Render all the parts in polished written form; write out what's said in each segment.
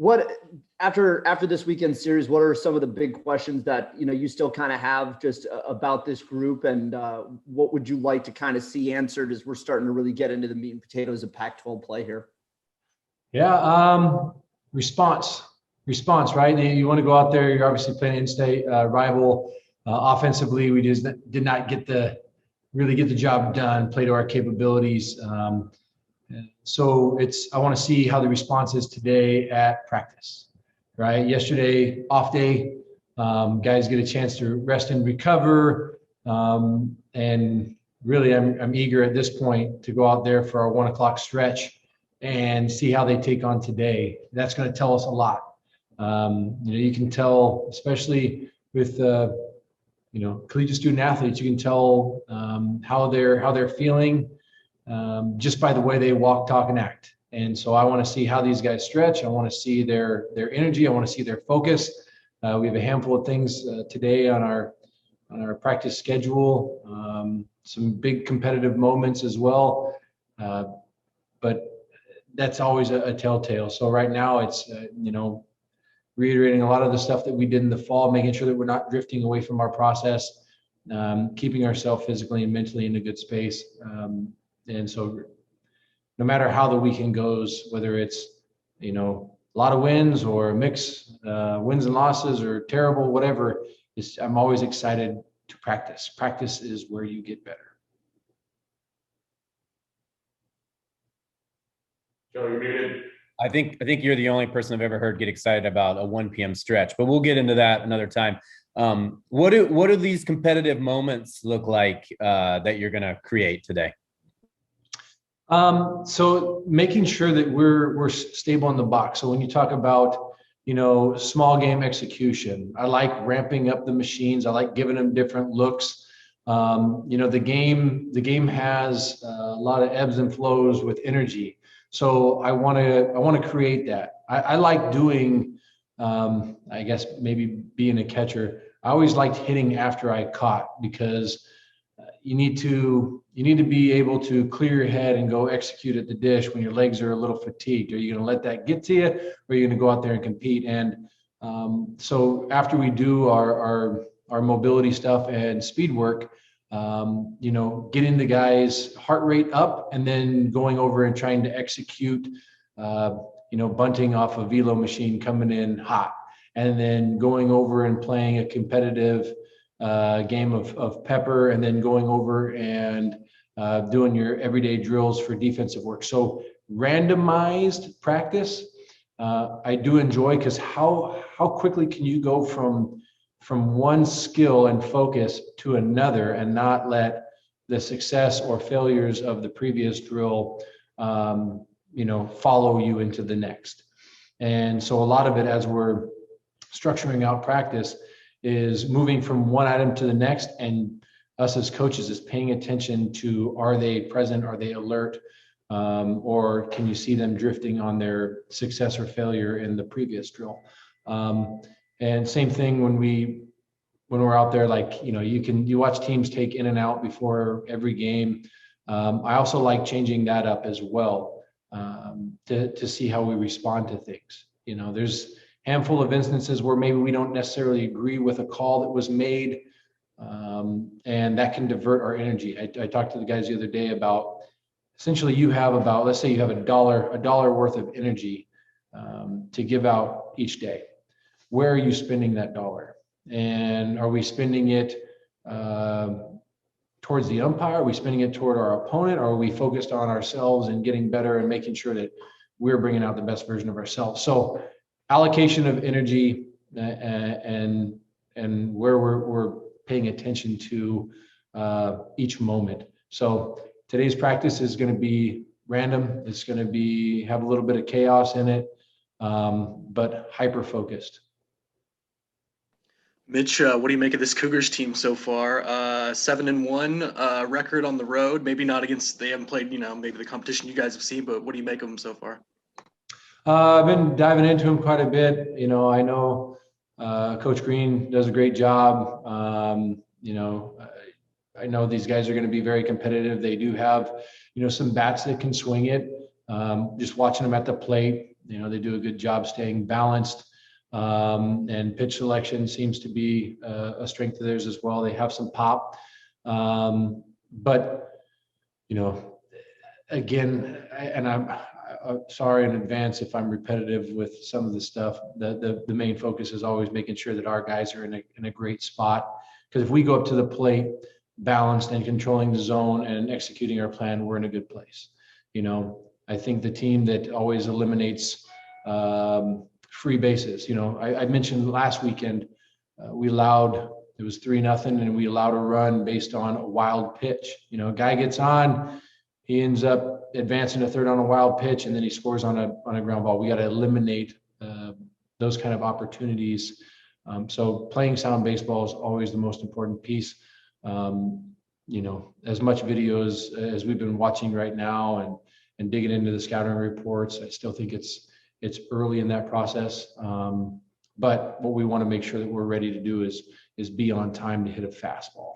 what after this weekend series, what are some of the big questions that you still kind of have just about this group, and what would you like to kind of see answered as we're starting to really get into the meat and potatoes of Pac-12 play here? Yeah, response, right? You want to go out there. You're obviously playing in-state rival. Offensively, we just did not really get the job done, play to our capabilities. So I want to see how the response is today at practice, right? Yesterday, off day, guys get a chance to rest and recover. And really, I'm eager at this point to go out there for our 1 o'clock stretch and see how they take on today. That's going to tell us a lot. You can tell, especially with collegiate student athletes, you can tell how they're feeling just by the way they walk, talk, and act. And so I want to see how these guys stretch. I want to see their energy. I want to see their focus. We have a handful of things today on our practice schedule. Some big competitive moments as well, but that's always a telltale. So right now it's reiterating a lot of the stuff that we did in the fall, making sure that we're not drifting away from our process, keeping ourselves physically and mentally in a good space. And so no matter how the weekend goes, whether it's, a lot of wins or a mix, wins and losses or terrible, whatever, I'm always excited to practice. Practice is where you get better. Joe, you're muted. I think you're the only person I've ever heard get excited about a 1 p.m. stretch, but we'll get into that another time. What do these competitive moments look like that you're going to create today? So making sure that we're stable in the box. So when you talk about, small game execution, I like ramping up the machines. I like giving them different looks. The game has a lot of ebbs and flows with energy. So I want to create that. I like doing, I guess maybe being a catcher. I always liked hitting after I caught, because you need to be able to clear your head and go execute at the dish when your legs are a little fatigued. Are you going to let that get to you, or are you going to go out there and compete? And so after we do our mobility stuff and speed work, getting the guys' heart rate up, and then going over and trying to execute, bunting off a velo machine coming in hot, and then going over and playing a competitive game of pepper, and then going over and doing your everyday drills for defensive work. So randomized practice, I do enjoy, because how quickly can you go from one skill and focus to another and not let the success or failures of the previous drill, follow you into the next. And so a lot of it, as we're structuring out practice, is moving from one item to the next, and us as coaches is paying attention to, are they present? Are they alert? Or can you see them drifting on their success or failure in the previous drill? And same thing when we're out there, like, you watch teams take in and out before every game. I also like changing that up as well, to see how we respond to things. There's a handful of instances where maybe we don't necessarily agree with a call that was made, and that can divert our energy. I talked to the guys the other day about, essentially, let's say you have a dollar worth of energy to give out each day. Where are you spending that dollar? And are we spending it towards the umpire? Are we spending it toward our opponent? Or are we focused on ourselves and getting better and making sure that we're bringing out the best version of ourselves? So allocation of energy, and where we're paying attention to each moment. So today's practice is going to be random. It's going to have a little bit of chaos in it, but hyper-focused. Mitch, what do you make of this Cougars team so far? 7-1 record on the road. Maybe not against, they haven't played, maybe the competition you guys have seen, but what do you make of them so far? I've been diving into them quite a bit. I know Coach Green does a great job. I know these guys are going to be very competitive. They do have, some bats that can swing it. Just watching them at the plate, They do a good job staying balanced. And pitch selection seems to be a strength of theirs as well. They have some pop. But, again, I'm sorry in advance if I'm repetitive with some of the stuff. The main focus is always making sure that our guys are in a great spot. Because if we go up to the plate balanced and controlling the zone and executing our plan, we're in a good place. I think the team that always eliminates free bases, I mentioned last weekend, we allowed, it was 3-0, and we allowed a run based on a wild pitch. A guy gets on, he ends up advancing to third on a wild pitch, and then he scores on a ground ball. We got to eliminate those kind of opportunities. So playing sound baseball is always the most important piece. As much video as we've been watching right now and digging into the scouting reports, I still think it's early in that process. But what we want to make sure that we're ready to do is be on time to hit a fastball.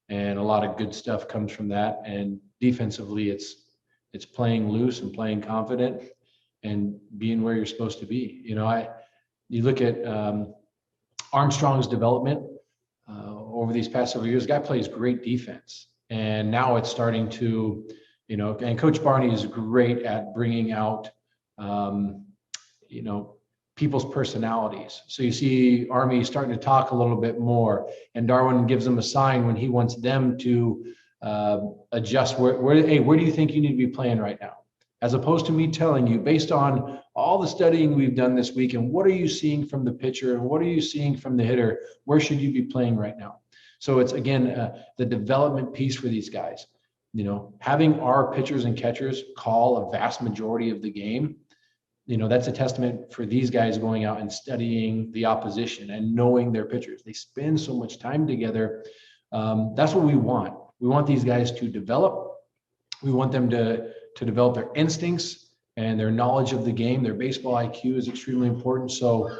And a lot of good stuff comes from that. And defensively, it's playing loose and playing confident and being where you're supposed to be. You look at Armstrong's development over these past several years. The guy plays great defense, and now it's starting to, and Coach Barney is great at bringing out, people's personalities. So you see Army starting to talk a little bit more, and Darwin gives them a sign when he wants them to adjust. Hey, where do you think you need to be playing right now? As opposed to me telling you, based on all the studying we've done this week, and what are you seeing from the pitcher and what are you seeing from the hitter, where should you be playing right now? So it's, again, the development piece for these guys. Having our pitchers and catchers call a vast majority of the game, that's a testament for these guys going out and studying the opposition and knowing their pitchers. They spend so much time together. That's what we want. We want these guys to develop. We want them to develop their instincts and their knowledge of the game. Their baseball IQ is extremely important. So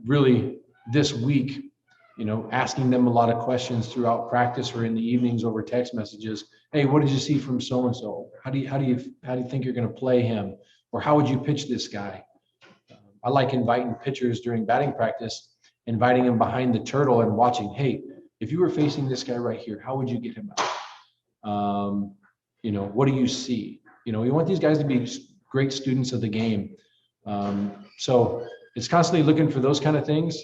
really this week, asking them a lot of questions throughout practice or in the evenings over text messages. Hey, what did you see from so-and-so? How do you think you're going to play him? Or how would you pitch this guy? I like inviting pitchers during batting practice, inviting them behind the turtle and watching, hey, if you were facing this guy right here, how would you get him out? What do you see? We want these guys to be great students of the game. So it's constantly looking for those kind of things.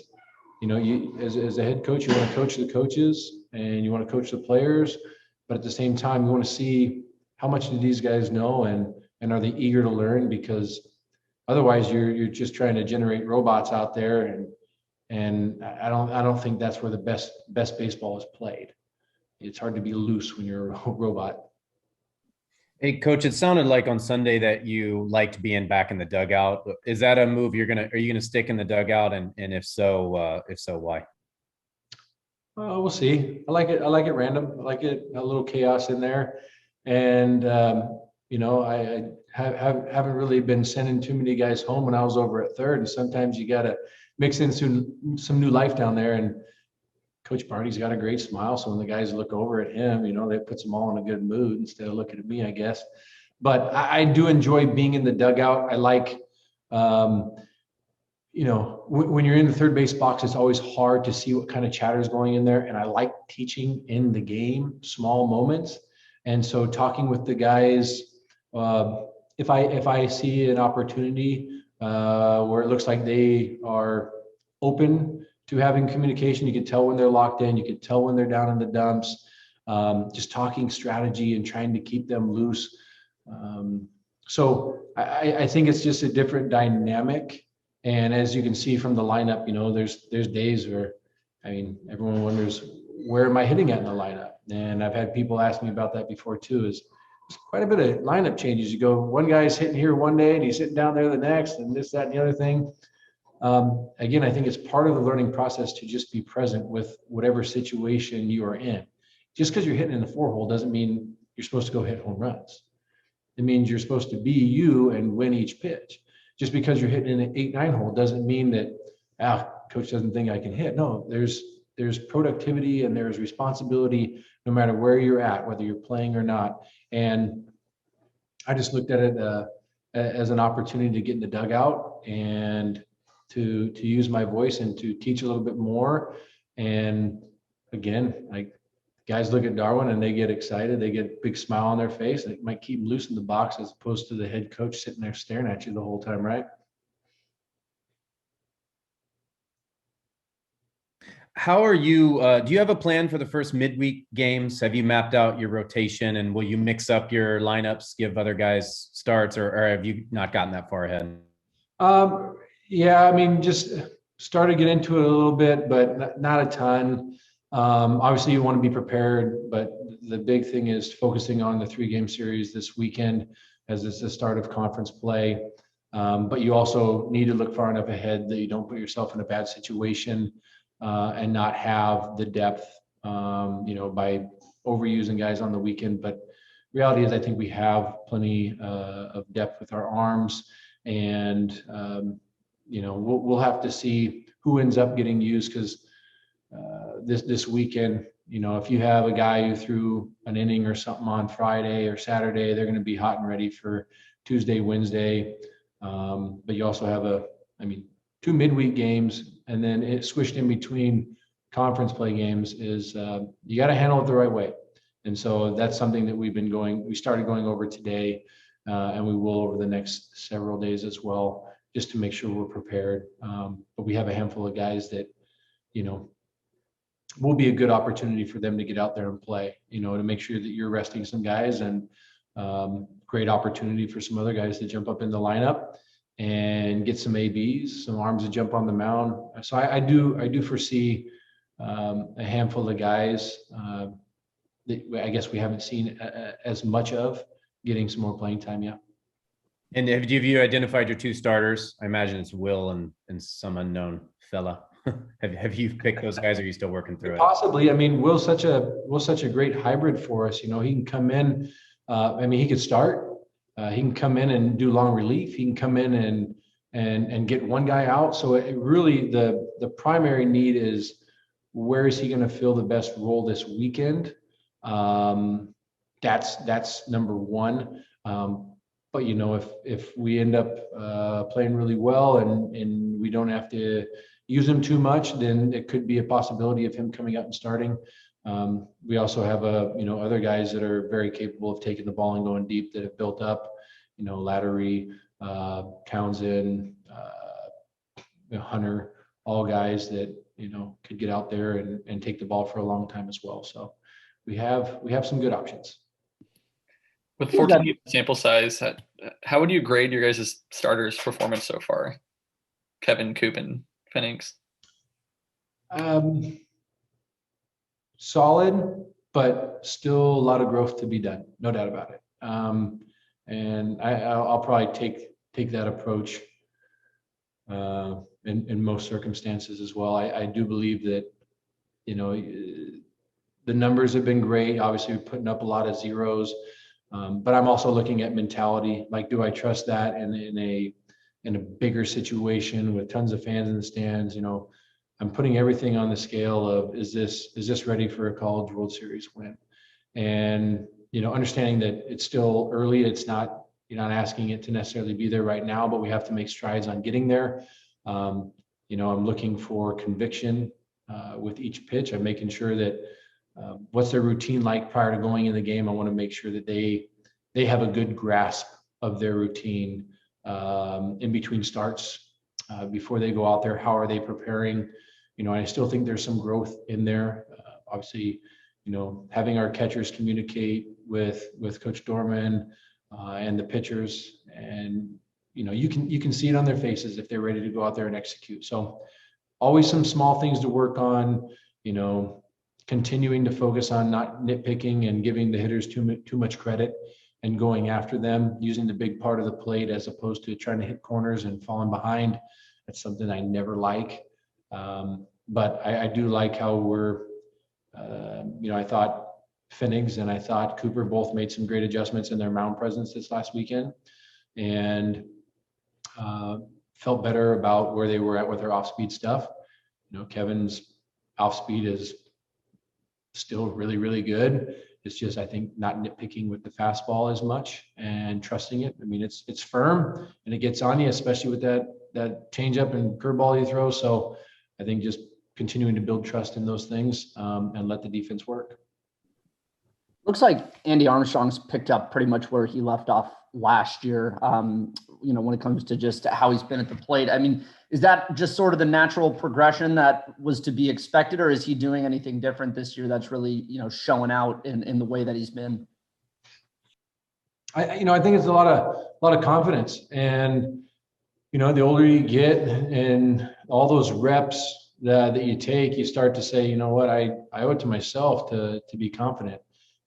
You as a head coach, you want to coach the coaches and you want to coach the players, but at the same time, you want to see how much do these guys know and are they eager to learn? Because otherwise, you're just trying to generate robots out there, and I don't think that's where the best baseball is played. It's hard to be loose when you're a robot. Hey, Coach, it sounded like on Sunday that you liked being back in the dugout. Is that a move are you gonna stick in the dugout? And if so, why? We'll see. I like it random. I like it a little chaos in there. And I haven't really been sending too many guys home when I was over at third. And sometimes you got to mix in some new life down there. And Coach Barney's got a great smile. So when the guys look over at him, that puts them all in a good mood instead of looking at me, I guess. But I do enjoy being in the dugout. I like, when you're in the third base box, it's always hard to see what kind of chatter is going in there. And I like teaching in the game, small moments. And so talking with the guys, if I see an opportunity where it looks like they are open to having communication, you can tell when they're locked in, you can tell when they're down in the dumps, just talking strategy and trying to keep them loose. So I think it's just a different dynamic. And as you can see from the lineup, there's days where, everyone wonders, where am I hitting at in the lineup? And I've had people ask me about that before too, is quite a bit of lineup changes. You go, one guy's hitting here one day and he's sitting down there the next, and this, that, and the other thing. Again, I think it's part of the learning process to just be present with whatever situation you are in. Just because you're hitting in the 4-hole doesn't mean you're supposed to go hit home runs. It means you're supposed to be you and win each pitch. Just because you're hitting in an 8-9 hole doesn't mean that, coach doesn't think I can hit. No, there's productivity and there's responsibility no matter where you're at, whether you're playing or not. And I just looked at it as an opportunity to get in the dugout and to use my voice and to teach a little bit more. And again, like, guys look at Darwin and they get excited. They get a big smile on their face. It might keep them loose in the box as opposed to the head coach sitting there staring at you the whole time, right? How are you? Do you have a plan for the first midweek games? Have you mapped out your rotation, and will you mix up your lineups, give other guys starts, or have you not gotten that far ahead? Yeah, I mean, just started to get into it a little bit, but not a ton. Obviously, you want to be prepared, but the big thing is focusing on the 3-game series this weekend as it's the start of conference play. But you also need to look far enough ahead that you don't put yourself in a bad situation and not have the depth, by overusing guys on the weekend. But reality is, I think we have plenty of depth with our arms, and we'll have to see who ends up getting used, because this weekend, if you have a guy who threw an inning or something on Friday or Saturday, they're going to be hot and ready for Tuesday, Wednesday. But you also have 2 midweek games, and then it squished in between conference play games is you got to handle it the right way. And so that's something that we started going over today, and we will over the next several days as well, just to make sure we're prepared. But we have a handful of guys that, will be a good opportunity for them to get out there and play, to make sure that you're resting some guys, and great opportunity for some other guys to jump up in the lineup and get some ABs, some arms to jump on the mound. So I do foresee a handful of guys that I guess we haven't seen as much of getting some more playing time yet. And have you identified your 2 starters? I imagine it's Will and some unknown fella. Have you picked those guys, or are you still working through it? Possibly. I mean, Will's such a great hybrid for us. He can come in. He could start. He can come in and do long relief. He can come in and get one guy out. So it really, the primary need is, where is he going to fill the best role this weekend? That's number one. But if we end up playing really well and we don't have to use him too much, then it could be a possibility of him coming out and starting. We also have other guys that are very capable of taking the ball and going deep, that have built up, Lattery, Townsend, Hunter, all guys that could get out there and take the ball for a long time as well. So we have some good options. With 14 sample size, how would you grade your guys' starters' performance so far? Kevin, Coop, and Phoenix. Solid, but still a lot of growth to be done. No doubt about it. And I'll probably take that approach in most circumstances as well. I do believe that, the numbers have been great. Obviously, we're putting up a lot of zeros, but I'm also looking at mentality. Like, do I trust that in a bigger situation with tons of fans in the stands? I'm putting everything on the scale of, is this ready for a College World Series win? And understanding that it's still early. It's not, you're not asking it to necessarily be there right now, but we have to make strides on getting there. I'm looking for conviction with each pitch. I'm making sure that what's their routine like prior to going in the game. I want to make sure that they have a good grasp of their routine in between starts before they go out there. How are they preparing? I still think there's some growth in there. Obviously, having our catchers communicate with Coach Dorman and the pitchers, and you can see it on their faces if they're ready to go out there and execute. So always some small things to work on, continuing to focus on not nitpicking and giving the hitters too much credit and going after them, using the big part of the plate as opposed to trying to hit corners and falling behind. That's something I never like. But I do like how we're, I thought Phoenix and I thought Cooper both made some great adjustments in their mound presence this last weekend, and felt better about where they were at with their off-speed stuff. Kevin's off-speed is still really, really good. It's just, I think, not nitpicking with the fastball as much and trusting it. I mean, it's firm and it gets on you, especially with that changeup and curveball you throw. So I think just continuing to build trust in those things and let the defense work. Looks like Andy Armstrong's picked up pretty much where he left off last year, when it comes to just how he's been at the plate. I mean, is that just sort of the natural progression that was to be expected, or is he doing anything different this year that's really, showing out in the way that he's been? I think it's a lot of confidence, and the older you get and all those reps that you take, you start to say, you know what, I owe it to myself to be confident.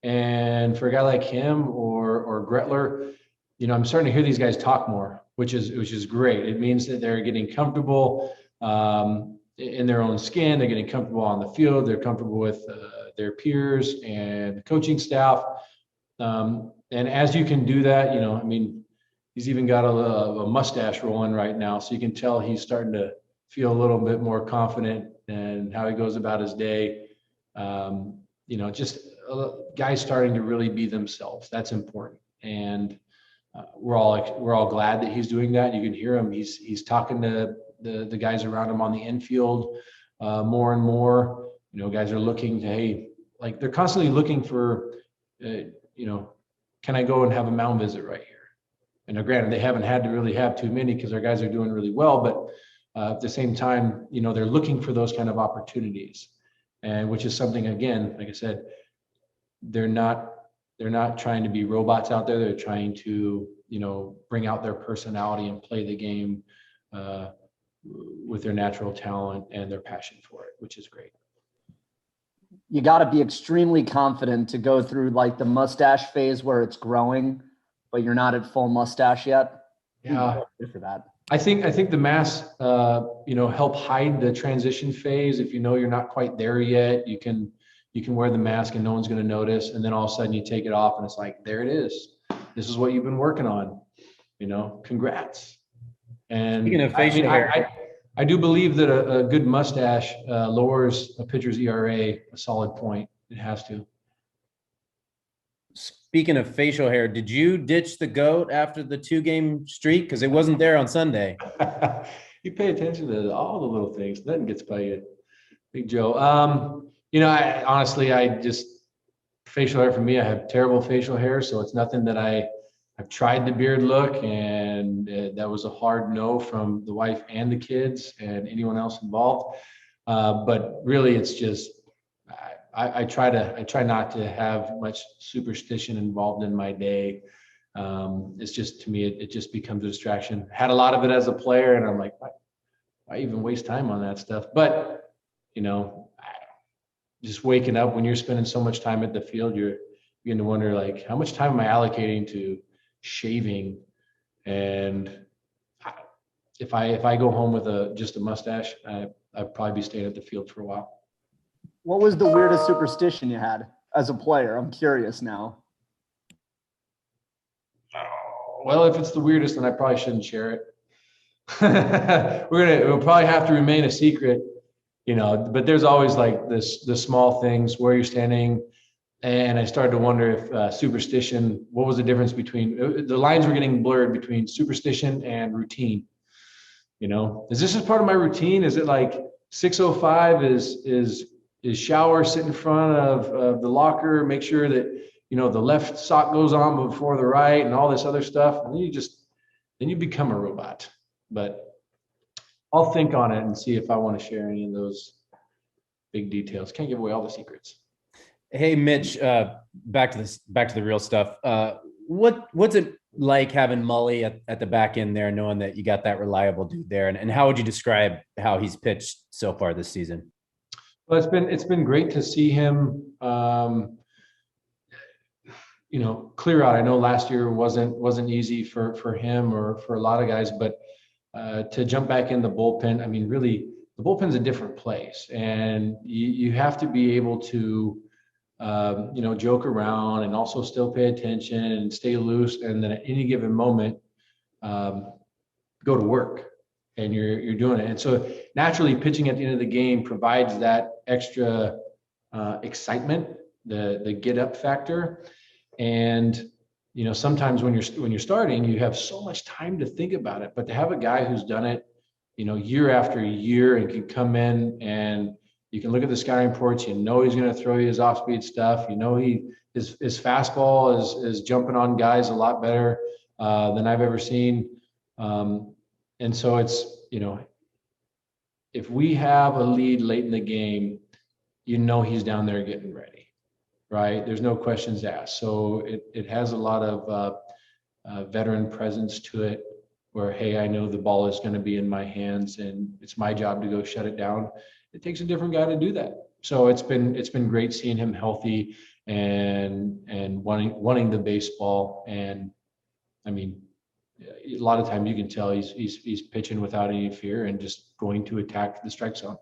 And for a guy like him or Gretler, I'm starting to hear these guys talk more, which is great. It means that they're getting comfortable in their own skin. They're getting comfortable on the field. They're comfortable with their peers and the coaching staff. And as you can do that, he's even got a mustache rolling right now, so you can tell he's starting to feel a little bit more confident in how he goes about his day. Just guys starting to really be themselves. That's important, and we're all glad that he's doing that. You can hear him. He's talking to the guys around him on the infield more and more. Guys are looking to, they're constantly looking for, can I go and have a mound visit right here? And granted, they haven't had to really have too many because our guys are doing really well, but at the same time, they're looking for those kind of opportunities, and which is something, again, like I said, they're not trying to be robots out there. They're trying to, bring out their personality and play the game with their natural talent and their passion for it, which is great. You got to be extremely confident to go through like the mustache phase where it's growing, but you're not at full mustache yet. Yeah, for that. I think the masks, help hide the transition phase. If you're not quite there yet, you can wear the mask and no one's going to notice. And then all of a sudden you take it off and it's like, there it is. This is what you've been working on. Congrats. And Speaking of facial hair, I do believe that a good mustache lowers a pitcher's ERA a solid point. It has to. Speaking of facial hair, did you ditch the goat after the 2-game streak? Because it wasn't there on Sunday. You pay attention to all the little things. Nothing gets by you, Big Joe. I just, facial hair for me, I have terrible facial hair. So it's nothing that I've tried the beard look, and that was a hard no from the wife and the kids and anyone else involved. But really it's just, I try not to have much superstition involved in my day. It's just, to me, it just becomes a distraction. Had a lot of it as a player, and I'm like, why even waste time on that stuff? But, just waking up when you're spending so much time at the field, you're beginning to wonder, like, how much time am I allocating to shaving? And if I go home with just a mustache, I'd probably be staying at the field for a while. What was the weirdest superstition you had as a player? I'm curious now. Well, if it's the weirdest, then I probably shouldn't share it. It'll probably have to remain a secret, but there's always like the small things, where you're standing. And I started to wonder if superstition, what was the difference between, the lines were getting blurred between superstition and routine. Is this just part of my routine? Is it like 6:05 is shower, sit in front of the locker, make sure that, the left sock goes on before the right, and all this other stuff. And then you become a robot. But I'll think on it and see if I want to share any of those big details. Can't give away all the secrets. Hey, Mitch, back to the real stuff. What's it like having Mully at the back end there, knowing that you got that reliable dude there? And how would you describe how he's pitched so far this season? Well, it's been great to see him, clear out. I know last year wasn't easy for him or for a lot of guys, but to jump back in the bullpen, I mean, really, the bullpen's a different place, and you have to be able to, joke around and also still pay attention and stay loose, and then at any given moment, go to work. And you're doing it. And so naturally pitching at the end of the game provides that extra excitement, the get up factor. And, sometimes when you're starting, you have so much time to think about it, but to have a guy who's done it, year after year and can come in and you can look at the scouting reports, he's going to throw you his off speed stuff. His fastball is jumping on guys a lot better than I've ever seen. And so it's, if we have a lead late in the game, he's down there getting ready, right? There's no questions asked. So it has a lot of veteran presence to it where, hey, I know the ball is going to be in my hands and it's my job to go shut it down. It takes a different guy to do that. So it's been great seeing him healthy and wanting the baseball. And I mean, a lot of times you can tell he's pitching without any fear and just going to attack the strike zone.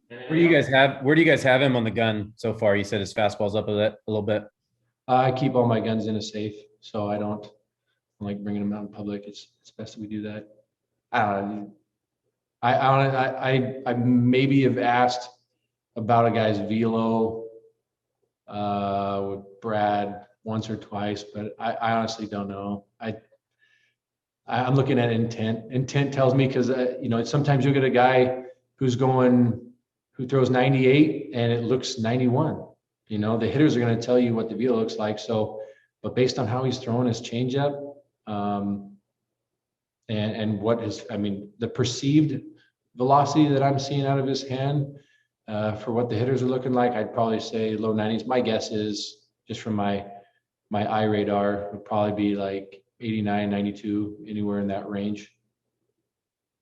Where do you guys have him on the gun so far? You said his fastball's up a little bit. I keep all my guns in a safe, so I don't like bringing them out in public. It's best that we do that. I maybe have asked about a guy's velo with Brad once or twice, but I honestly don't know. I'm looking at intent. Intent tells me because sometimes you'll get a guy who throws 98 and it looks 91. The hitters are going to tell you what the velo looks like. So, but based on how he's throwing his changeup, and the perceived velocity that I'm seeing out of his hand for what the hitters are looking like, I'd probably say low 90s. My guess is, just from my eye radar, would probably be like 89, 92, anywhere in that range.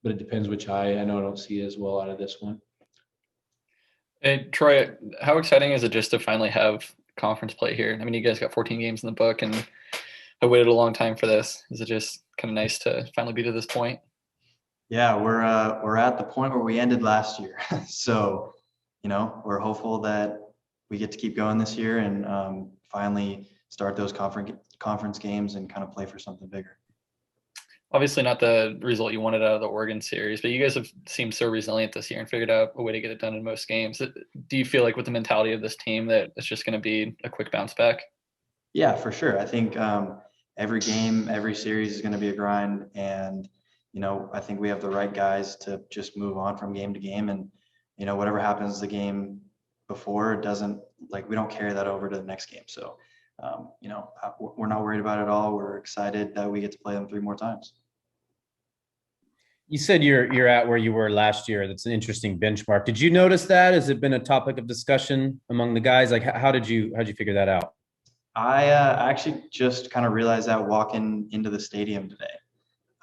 But it depends which eye. I know I don't see as well out of this one. Hey, Troy, how exciting is it just to finally have conference play here? I mean, you guys got 14 games in the book and I waited a long time for this. Is it just kind of nice to finally be to this point? Yeah, we're at the point where we ended last year. So, we're hopeful that we get to keep going this year and finally start those conference games and kind of play for something bigger. Obviously not the result you wanted out of the Oregon series, but you guys have seemed so resilient this year and figured out a way to get it done in most games. Do you feel like with the mentality of this team that it's just going to be a quick bounce back? Yeah, for sure. I think every game, every series is going to be a grind. And, I think we have the right guys to just move on from game to game. And, whatever happens the game before we don't carry that over to the next game. So, we're not worried about it at all. We're excited that we get to play them 3 more times. You said you're at where you were last year. That's an interesting benchmark. Did you notice that? Has it been a topic of discussion among the guys? Like, how'd you figure that out? I actually just kind of realized that walking into the stadium today.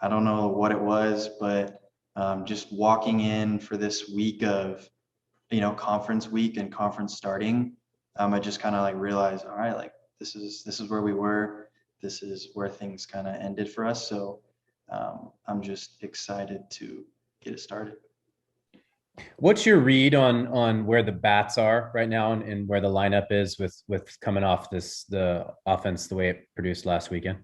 I don't know what it was, but just walking in for this week of, conference week and conference starting, I just kind of realized, all right, this is where we were. This is where things kind of ended for us. So I'm just excited to get it started. What's your read on where the bats are right now and where the lineup is with coming off the offense the way it produced last weekend?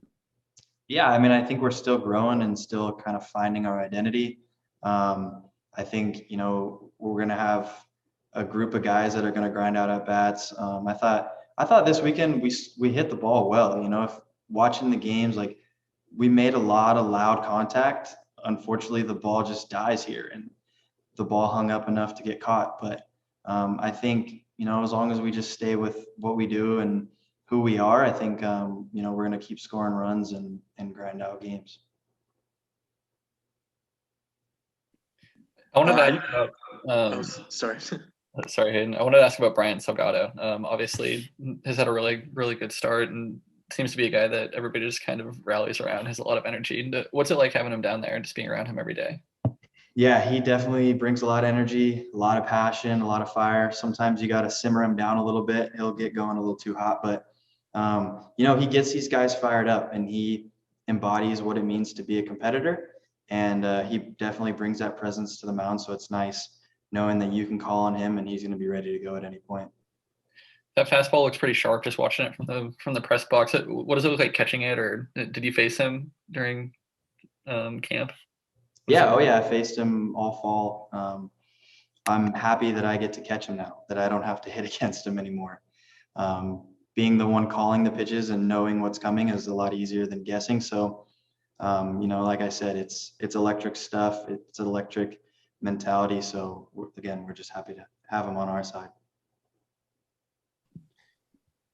Yeah, I think we're still growing and still kind of finding our identity. I think, we're going to have a group of guys that are going to grind out at bats. I thought this weekend we hit the ball well. If watching the games, we made a lot of loud contact. Unfortunately, the ball just dies here and the ball hung up enough to get caught. But I think, as long as we just stay with what we do and who we are, I think, we're going to keep scoring runs and grind out games. I wanted to ask about, sorry, Hayden. I wanted to ask about Brian Salgado. Obviously, has had a really, really good start and seems to be a guy that everybody just kind of rallies around, has a lot of energy. What's it like having him down there and just being around him every day? Yeah, he definitely brings a lot of energy, a lot of passion, a lot of fire. Sometimes you got to simmer him down a little bit. He'll get going a little too hot, but he gets these guys fired up and he embodies what it means to be a competitor. And he definitely brings that presence to the mound. So it's nice knowing that you can call on him and he's going to be ready to go at any point. That fastball looks pretty sharp just watching it from the press box. What does it look like catching it, or did you face him during camp? Yeah, I faced him all fall. I'm happy that I get to catch him now, that I don't have to hit against him anymore. Being the one calling the pitches and knowing what's coming is a lot easier than guessing. So, like I said, it's electric stuff. It's an electric mentality. So we're just happy to have him on our side.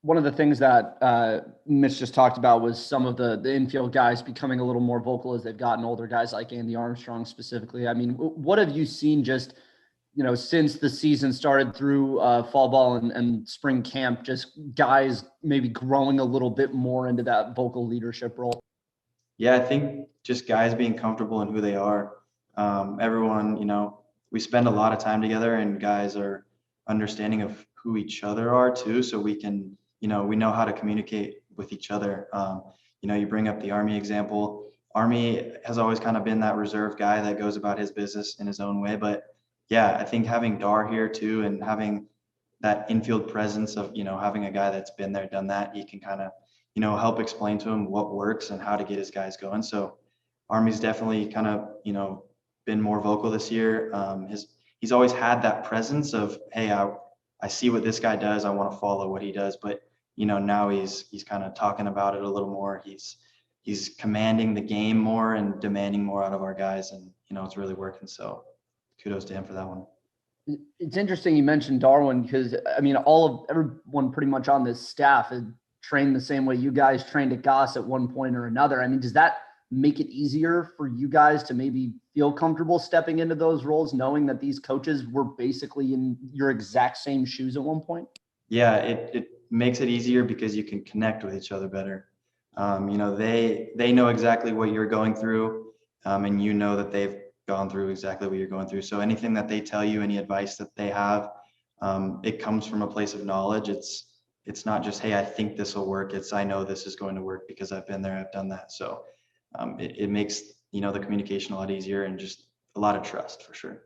One of the things that Mitch just talked about was some of the infield guys becoming a little more vocal as they've gotten older, guys like Andy Armstrong specifically. I mean, what have you seen just, since the season started through fall ball and spring camp, just guys maybe growing a little bit more into that vocal leadership role? Yeah, I think just guys being comfortable in who they are. Everyone, we spend a lot of time together, and guys are understanding of who each other are too. So we can, we know how to communicate with each other. You bring up the Army example. Army has always kind of been that reserve guy that goes about his business in his own way. But yeah, I think having Dar here too, and having that infield presence of, having a guy that's been there, done that, he can kind of, help explain to him what works and how to get his guys going. So Army's definitely kind of, been more vocal this year. He's always had that presence of, hey, I see what this guy does. I want to follow what he does. But, now he's kind of talking about it a little more. He's commanding the game more and demanding more out of our guys. And, it's really working. So kudos to him for that one. It's interesting you mentioned Darwin, because I mean, everyone pretty much on this staff is trained the same way you guys trained at Goss at one point or another. I mean, does that make it easier for you guys to maybe feel comfortable stepping into those roles, knowing that these coaches were basically in your exact same shoes at one point? Yeah, it makes it easier because you can connect with each other better. They know exactly what you're going through, and you know that they've gone through exactly what you're going through. So anything that they tell you, any advice that they have, it comes from a place of knowledge. It's not just, hey, I think this will work. It's, I know this is going to work because I've been there, I've done that. So it makes, the communication a lot easier and just a lot of trust for sure.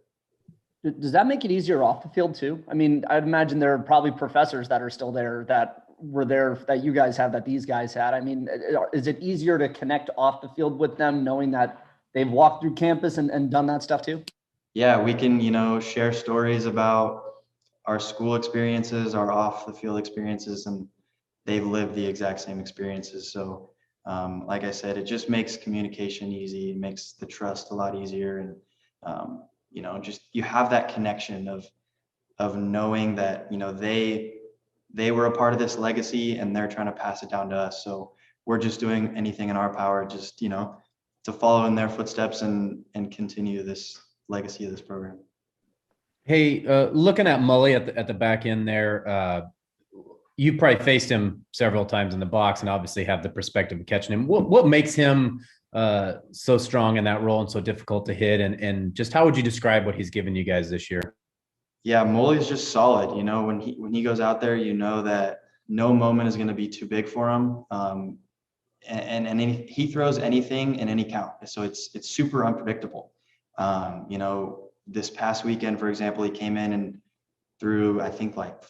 Does that make it easier off the field too? I mean, I'd imagine there are probably professors that are still there that were there that you guys have, that these guys had. I mean, is it easier to connect off the field with them, knowing that they've walked through campus and done that stuff too? Yeah, we can, share stories about our school experiences, our off the field experiences, and they've lived the exact same experiences. So like I said, it just makes communication easy. It makes the trust a lot easier. And, just you have that connection of knowing that, they were a part of this legacy and they're trying to pass it down to us. So we're just doing anything in our power, just, to follow in their footsteps and continue this legacy of this program. Hey, looking at Mully at the back end there, you probably faced him several times in the box and obviously have the perspective of catching him. What makes him so strong in that role and so difficult to hit? And just how would you describe what he's given you guys this year? Yeah, Mully's just solid. When he goes out there, that no moment is going to be too big for him. And he throws anything in any count. So it's super unpredictable. This past weekend, for example, he came in and threw, I think, like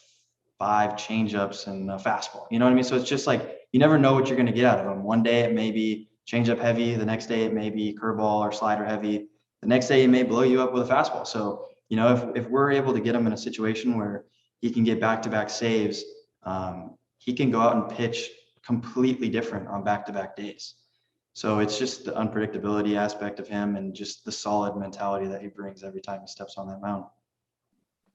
5 changeups and a fastball. You know what I mean? So it's just like, you never know what you're going to get out of him. One day it may be changeup heavy. The next day it may be curveball or slider heavy. The next day he may blow you up with a fastball. So, if we're able to get him in a situation where he can get back-to-back saves, he can go out and pitch completely different on back-to-back days. So it's just the unpredictability aspect of him and just the solid mentality that he brings every time he steps on that mound.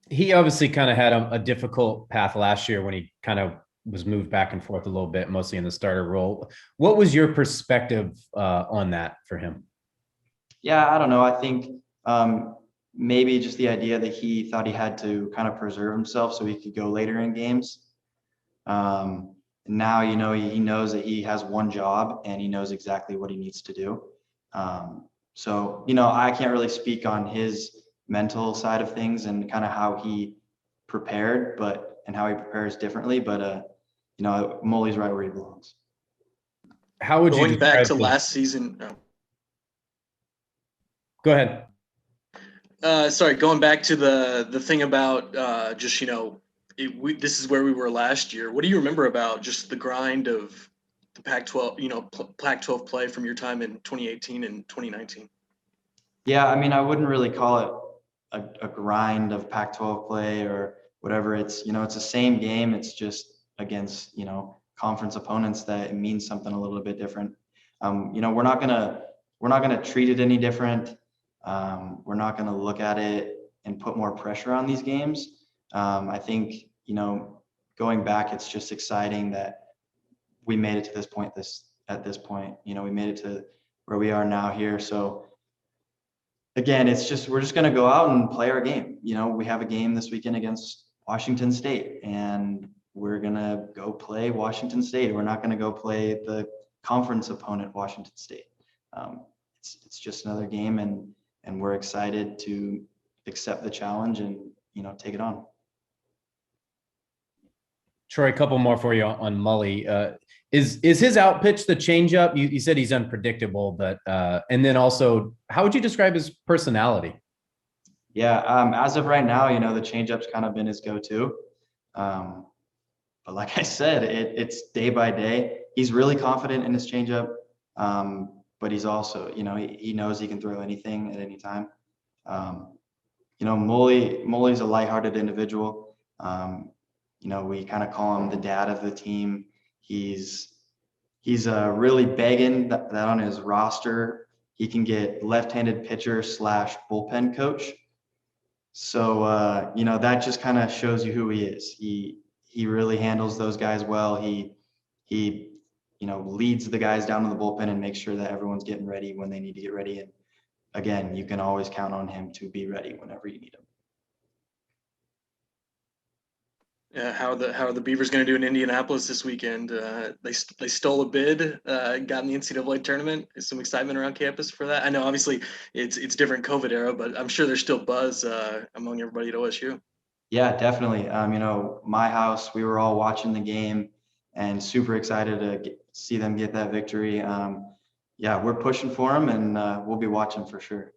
He obviously kind of had a difficult path last year when he kind of was moved back and forth a little bit, mostly in the starter role. What was your perspective on that for him? Yeah, I don't know. I think maybe just the idea that he thought he had to kind of preserve himself so he could go later in games. Now, he knows that he has one job and he knows exactly what he needs to do. So, I can't really speak on his mental side of things and kind of how he prepared, and how he prepares differently. But, Mully's right where he belongs. How would you going back to last season? No. Go ahead. Going back to the thing about just, this is where we were last year. What do you remember about just the grind of the Pac-12, Pac-12 play from your time in 2018 and 2019? Yeah, I mean, I wouldn't really call it a grind of Pac-12 play or whatever. It's, it's the same game. It's just against, conference opponents that it means something a little bit different. We're not gonna treat it any different. We're not gonna look at it and put more pressure on these games. I think, going back, it's just exciting that we made it to this point. At this point, we made it to where we are now here. So again, we're just gonna go out and play our game. We have a game this weekend against Washington State, and we're gonna go play Washington State. We're not gonna go play the conference opponent, Washington State. It's just another game, and we're excited to accept the challenge and take it on. Troy, a couple more for you on Mully. Is his out pitch the changeup? You said he's unpredictable, but and then also, how would you describe his personality? Yeah, as of right now, the changeup's kind of been his go-to. But like I said, it's day by day. He's really confident in his changeup, but he's also, he knows he can throw anything at any time. Mully's a lighthearted individual. We kind of call him the dad of the team. He's really begging that on his roster he can get left-handed pitcher / bullpen coach. So that just kind of shows you who he is. He really handles those guys well. He leads the guys down to the bullpen and makes sure that everyone's getting ready when they need to get ready. And again, you can always count on him to be ready whenever you need him. Yeah, how are the Beavers going to do in Indianapolis this weekend? They stole a bid, got in the NCAA tournament. Is some excitement around campus for that? I know obviously it's different COVID era, but I'm sure there's still buzz among everybody at OSU. Yeah, definitely. My house, we were all watching the game and super excited to see them get that victory. Yeah, we're pushing for them, and we'll be watching for sure.